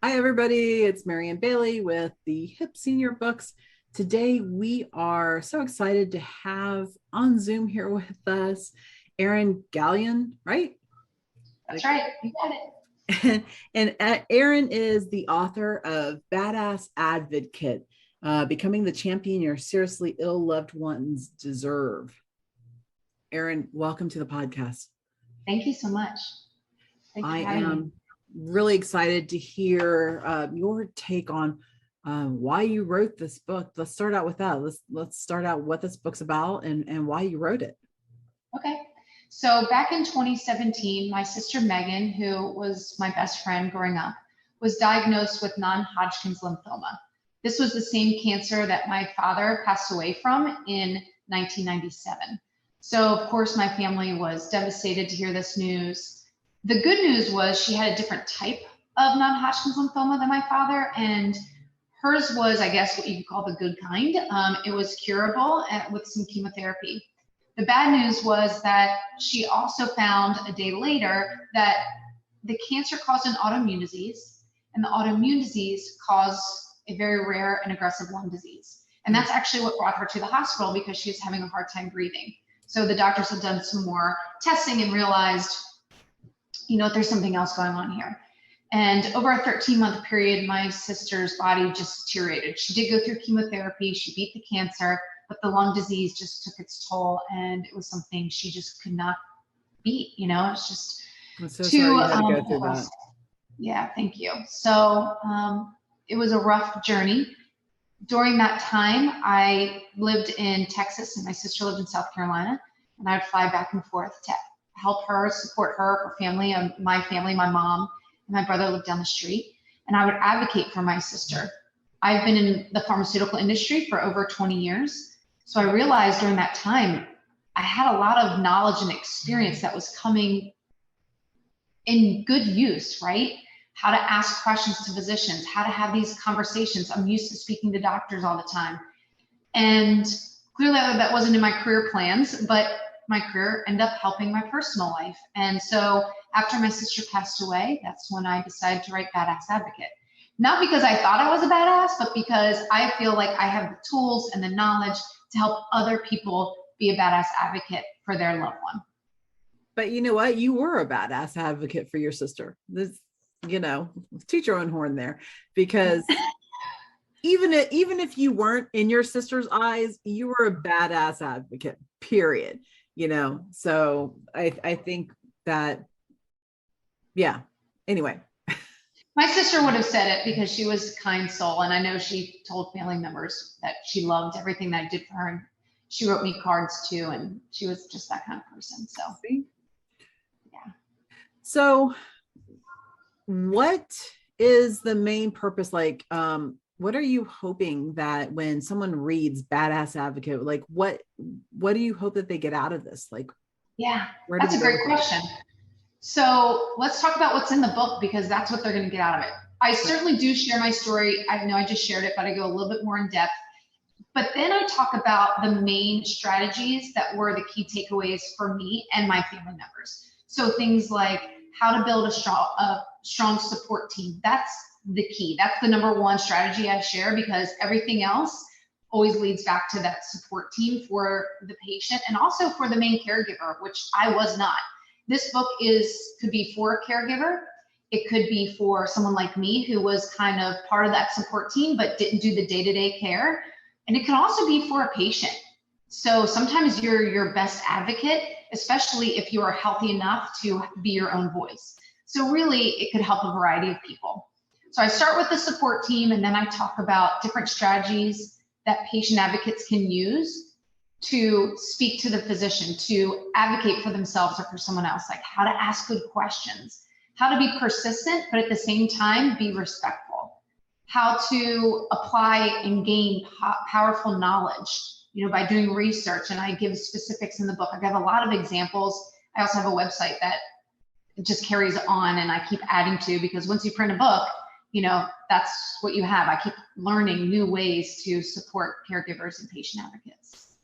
Hi, everybody. It's Marianne Bailey with the Hip Senior Books. Today, we are so excited to have on Zoom here with us Erin Gaylean, right? That's right. You got it. And Erin is the author of Badass Advocate, Becoming the Champion Your Seriously Ill Loved Ones Deserve. Erin, welcome to the podcast. Thank you so much. I am really excited to hear your take on why you wrote this book. Let's start out with that. Let's start out what this book's about and why you wrote it. Okay. So back in 2017, my sister Megan, who was my best friend growing up, was diagnosed with non-Hodgkin's lymphoma. This was the same cancer that my father passed away from in 1997. So of course my family was devastated to hear this news. The good news was she had a different type of non-Hodgkin's lymphoma than my father, and hers was, I guess, what you could call the good kind. It was curable with some chemotherapy. The bad news was that she also found a day later that the cancer caused an autoimmune disease, and the autoimmune disease caused a very rare and aggressive lung disease. And that's actually what brought her to the hospital, because she was having a hard time breathing. So the doctors had done some more testing and realized, there's something else going on here. And over a 13-month period, my sister's body just deteriorated. She did go through chemotherapy, she beat the cancer, but the lung disease just took its toll, and it was something she just could not beat. It's just I'm so sorry you had to go through that. Yeah, thank you. So it was a rough journey. During that time, I lived in Texas and my sister lived in South Carolina, and I would fly back and forth to help her, support her family, my mom, and my brother lived down the street, and I would advocate for my sister. I've been in the pharmaceutical industry for over 20 years, so I realized during that time, I had a lot of knowledge and experience that was coming in good use, right? How to ask questions to physicians, how to have these conversations. I'm used to speaking to doctors all the time. And clearly that wasn't in my career plans, but my career ended up helping my personal life. And so after my sister passed away, that's when I decided to write Badass Advocate. Not because I thought I was a badass, but because I feel like I have the tools and the knowledge to help other people be a badass advocate for their loved one. But you know what? You were a badass advocate for your sister. This, toot your own horn there, because even if you weren't in your sister's eyes, you were a badass advocate, period. So I think that, yeah. Anyway. My sister would have said it because she was a kind soul. And I know she told family members that she loved everything that I did for her. And she wrote me cards too. And she was just that kind of person. So, yeah. So what is the main purpose? What are you hoping that when someone reads Badass Advocate, what do you hope that they get out of this? Yeah, that's a great question. So let's talk about what's in the book, because that's what they're going to get out of it. I certainly do share my story. I know I just shared it, but I go a little bit more in depth. But then I talk about the main strategies that were the key takeaways for me and my family members. So things like how to build a strong support team. That's the key. That's the number one strategy I share, because everything else always leads back to that support team for the patient and also for the main caregiver, which I was not. This book could be for a caregiver. It could be for someone like me who was kind of part of that support team but didn't do the day-to-day care. And it can also be for a patient. So sometimes you're your best advocate, especially if you are healthy enough to be your own voice. So really, it could help a variety of people. So I start with the support team, and then I talk about different strategies that patient advocates can use to speak to the physician, to advocate for themselves or for someone else, like how to ask good questions, how to be persistent, but at the same time, be respectful, how to apply and gain powerful knowledge, by doing research. And I give specifics in the book. I have a lot of examples. I also have a website that just carries on and I keep adding to, because once you print a book, that's what you have. I keep learning new ways to support caregivers and patient advocates.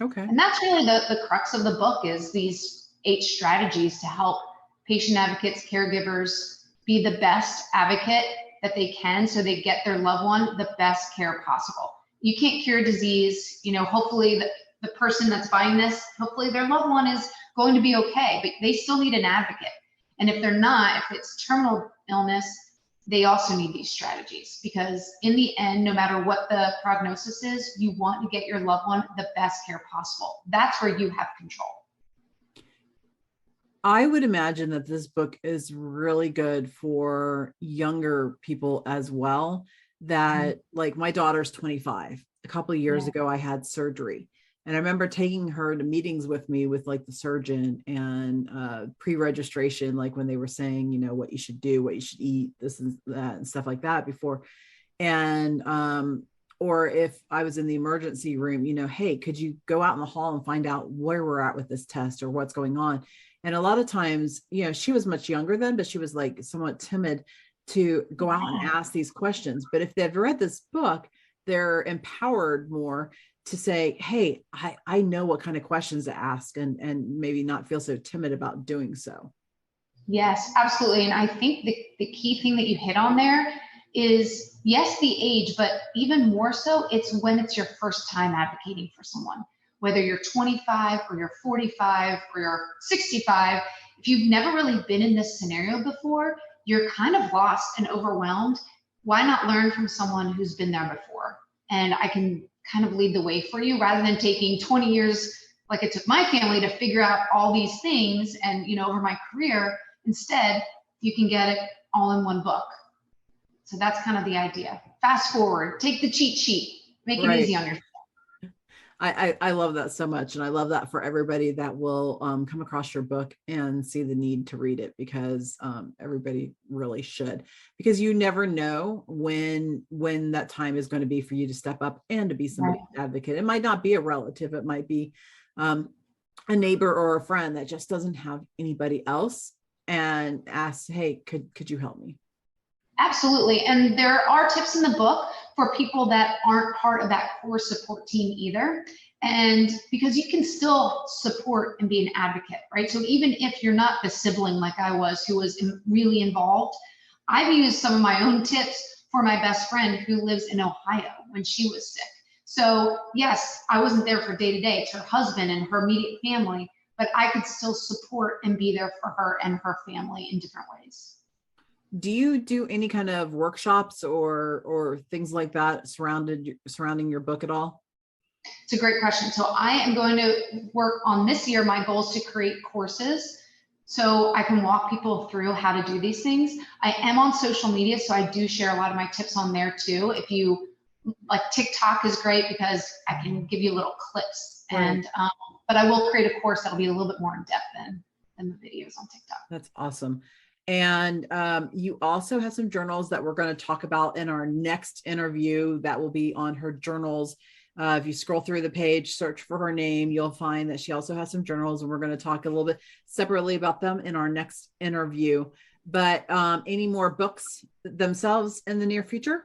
Okay. And that's really the crux of the book, is these 8 strategies to help patient advocates, caregivers be the best advocate that they can so they get their loved one the best care possible. You can't cure disease. Hopefully the person that's buying this, hopefully their loved one is going to be okay, but they still need an advocate. And if they're not, if it's terminal illness, they also need these strategies, because in the end, no matter what the prognosis is, you want to get your loved one the best care possible. That's where you have control. I would imagine that this book is really good for younger people as well. That like my daughter's 25. A couple of years ago, I had surgery. And I remember taking her to meetings with me with like the surgeon and pre-registration, like when they were saying, what you should do, what you should eat, this and that and stuff like that before. And, or if I was in the emergency room, hey, could you go out in the hall and find out where we're at with this test or what's going on? And a lot of times, she was much younger then, but she was like somewhat timid to go out and ask these questions. But if they've read this book, they're empowered more to say, hey, I know what kind of questions to ask and maybe not feel so timid about doing so. Yes, absolutely. And I think the key thing that you hit on there is, yes, the age, but even more so, it's when it's your first time advocating for someone, whether you're 25 or you're 45 or you're 65. If you've never really been in this scenario before, you're kind of lost and overwhelmed. Why not learn from someone who's been there before? And I can kind of lead the way for you, rather than taking 20 years like it took my family to figure out all these things and over my career. Instead, you can get it all in one book. So that's kind of the idea. Fast forward, take the cheat sheet, make it easy on yourself. I love that so much. And I love that for everybody that will come across your book and see the need to read it, because everybody really should, because you never know when that time is going to be for you to step up and to be somebody's advocate. It might not be a relative. It might be a neighbor or a friend that just doesn't have anybody else and asks, hey, could you help me? Absolutely. And there are tips in the book for people that aren't part of that core support team either. And because you can still support and be an advocate, right? So even if you're not the sibling like I was, who was really involved, I've used some of my own tips for my best friend who lives in Ohio when she was sick. So yes, I wasn't there for day to day. It's her husband and her immediate family, but I could still support and be there for her and her family in different ways. Do you do any kind of workshops or things like that surrounding your book at all? It's a great question. So I am going to work on this year. My goal is to create courses so I can walk people through how to do these things. I am on social media, so I do share a lot of my tips on there too. If you like, TikTok is great because I can give you little clips, and but I will create a course that'll be a little bit more in depth than the videos on TikTok. That's awesome. And you also have some journals that we're going to talk about in our next interview that will be on her journals. If you scroll through the page, search for her name, you'll find that she also has some journals, and we're going to talk a little bit separately about them in our next interview. But any more books themselves in the near future?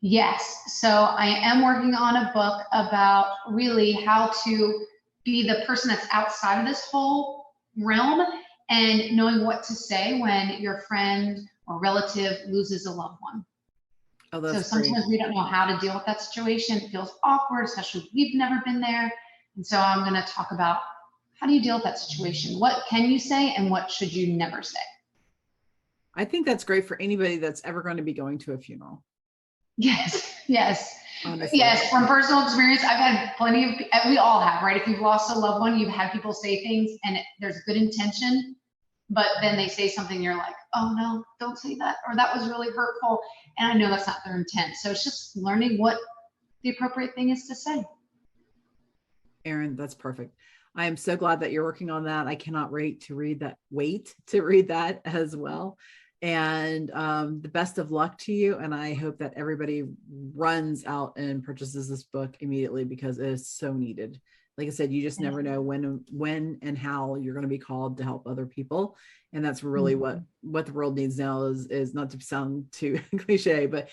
Yes. So I am working on a book about really how to be the person that's outside of this whole realm and knowing what to say when your friend or relative loses a loved one. Oh, that's so sometimes we don't know how to deal with that situation. It feels awkward, especially if we've never been there. And so I'm going to talk about, how do you deal with that situation? What can you say and what should you never say? I think that's great for anybody that's ever going to be going to a funeral. Yes, yes. Honestly. Yes, from personal experience, I've had plenty of, we all have, right? If you've lost a loved one, you've had people say things and there's good intention, but then they say something, you're like, oh no, don't say that, or that was really hurtful. And I know that's not their intent. So it's just learning what the appropriate thing is to say. Erin, that's perfect. I am so glad that you're working on that. I cannot wait to read that as well. And the best of luck to you. And I hope that everybody runs out and purchases this book immediately, because it is so needed. Like I said, you just never know when and how you're going to be called to help other people. And that's really what the world needs now is not to sound too cliche, but,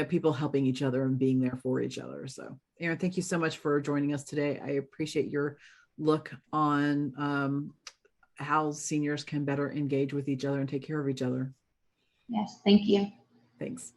people helping each other and being there for each other. So Erin, thank you so much for joining us today. I appreciate your look on how seniors can better engage with each other and take care of each other. Yes, thank you. Thanks.